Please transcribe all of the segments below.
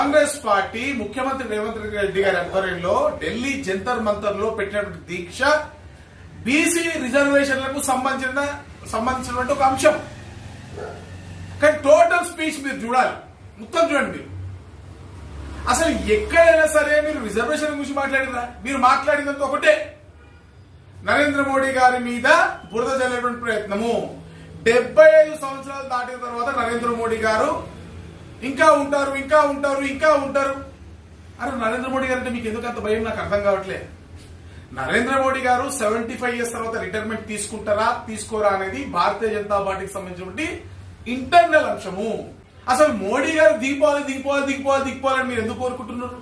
Congress party ముఖ్యమంత్రి రేవంత్ రెడ్డి గారి ఆధ్వర్యంలో ఢిల్లీ జంతర్ మంతర్ లో పెట్టినటువంటి దీక్ష బీసీ రిజర్వేషన్లకు సంబంధించినటువంటి ఒక అంశం. కానీ టోటల్ స్పీచ్ మీరు చూడాలి, మొత్తం చూడండి. మీరు అసలు ఎక్కడైనా సరే మీరు రిజర్వేషన్ గురించి మాట్లాడినా మీరు మాట్లాడినంత ఒకటే, నరేంద్ర మోడీ గారి మీద బురద జల్లేటువంటి ప్రయత్నము. 75 సంవత్సరాలు దాటిన తర్వాత నరేంద్ర మోడీ గారు ఇంకా ఉంటారు. అరే నరేంద్ర మోడీ గారు అంటే మీకు ఎందుకు అంత భయం నాకు అర్థం కావట్లేదు. నరేంద్ర మోడీ గారు 75 ఇయర్స్ తర్వాత రిటైర్మెంట్ తీసుకుంటారా తీసుకోరా అనేది భారతీయ జనతా పార్టీకి సంబంధించినటువంటి ఇంటర్నల్ అంశము. అసలు మోడీ గారు దిగిపోవాలని మీరు ఎందుకు కోరుకుంటున్నారు?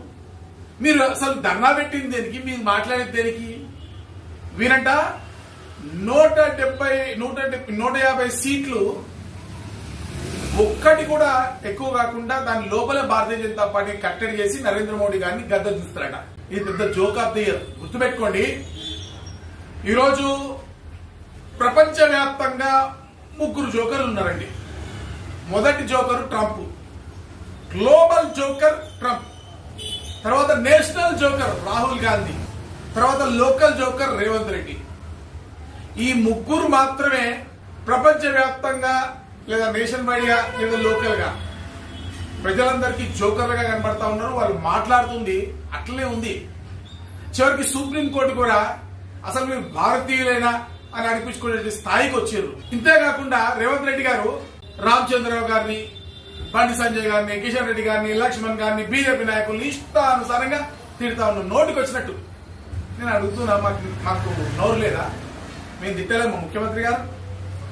మీరు అసలు ధర్నా పెట్టింది దేనికి? మీరు మాట్లాడేది దేనికి? వీరంట 150 సీట్లు ఒక్కటి కూడా ఎక్కువ కాకుండా దాని లోపల భారతీయ జనతా పార్టీ కట్టడి చేసి నరేంద్ర మోడీ గారిని గద్ద దిస్తారట. ఇది పెద్ద జోక్ ఆఫ్ ది ఇయర్. గుర్తుపెట్టుకోండి, ఈరోజు ప్రపంచవ్యాప్తంగా 3 జోకర్లు ఉన్నారండి. మొదటి joker Trump, global joker Trump, తర్వాత నేషనల్ జోకర్ రాహుల్ గాంధీ, తర్వాత లోకల్ జోకర్ రేవంత్ రెడ్డి. ఈ 3 మాత్రమే ప్రపంచవ్యాప్తంగా లేదా నేషన్ వైడ్ గా లేదా లోకల్ గా ప్రజలందరికీ జోకర్లుగా కనబడతా ఉన్నారు. వాళ్ళు మాట్లాడుతుంది అట్లనే ఉంది. చివరికి సుప్రీంకోర్టు కూడా అసలు మీరు భారతీయులైనా అని అనిపించుకునే స్థాయికి వచ్చారు. ఇంతేకాకుండా రేవంత్ రెడ్డి గారు రామచంద్రరావు గారిని, బండి సంజయ్ గారిని, కిషన్ రెడ్డి గారిని, లక్ష్మణ్ గారిని, బీజేపీ నాయకులు ఇష్టానుసారంగా తిడతా ఉన్నాం, నోటికి వచ్చినట్టు. నేను అడుగుతున్నా, మాకు నోరు లేదా? మేము తిట్టలేము ముఖ్యమంత్రి గారు.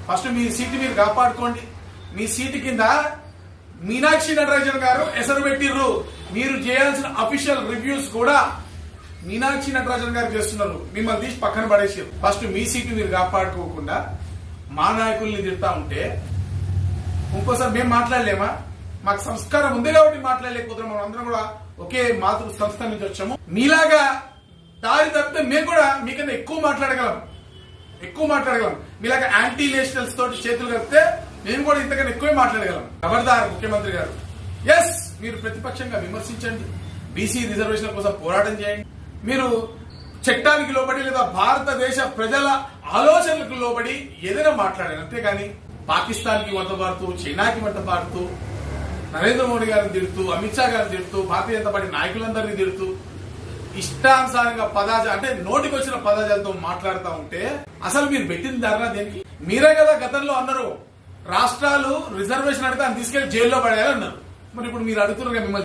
ఫస్ట్ మీ సీటు మీరు కాపాడుకోండి. మీ సీటు కింద మీనాక్షి నటరాజన్ గారు ఎసరు పెట్టిర్రు. మీరు చేయాల్సిన అఫీషియల్ రివ్యూస్ కూడా మీనాక్షి నటరాజన్ గారు చేస్తున్నారు. మిమ్మల్ని తీసి పక్కన పడేసారు. ఫస్ట్ మీ సీటు మీరు కాపాడుకోకుండా మా నాయకుల్ని తిడతా ఉంటే ఇంకోసారి మేము మాట్లాడలేమా? మాకు సంస్కారం ఉంది కాబట్టి మాట్లాడలేకపోతున్నాం. మనం అందరం కూడా ఒకే మాతృ సంస్థ నుంచి వచ్చాము. మీలాగా దారి తప్పితే మేము కూడా మీకన్నా ఎక్కువ మాట్లాడగలం. మీలాగా యాంటీ నేషనల్స్ తోటి చేతులు కలిపితే మేము కూడా ఇంతకన్నా ఎక్కువే మాట్లాడగలం. ఖబర్దార్ ముఖ్యమంత్రి గారు. ఎస్, మీరు ప్రతిపక్షంగా విమర్శించండి, బీసీ రిజర్వేషన్ కోసం పోరాటం చేయండి. మీరు చట్టానికి లోబడి లేదా భారతదేశ ప్రజల ఆలోచనలకు లోబడి ఏదైనా మాట్లాడండి. అంతేగాని పాకిస్తాన్ కి వంట పాడుతూ, చైనాకి వంట పాడుతూ, నరేంద్ర మోడీ గారిని తిడుతూ, అమిత్ షా గారిని తిడుతూ, భారతీయ జనతా పార్టీ నాయకులందరినీ తిడుతూ ఇష్టానుసారంగా అంటే నోటికి వచ్చిన పదాజాలతో మాట్లాడుతూ ఉంటే అసలు మీరు పెట్టిన ధర్నా దేనికి? మీరే కదా గతంలో అన్నారు రాష్ట్రాలు రిజర్వేషన్ అడిగితే తీసుకెళ్లి జైల్లో పడేయాలన్నారు. మరి ఇప్పుడు మీరు అడుగుతున్నారు మిమ్మల్ని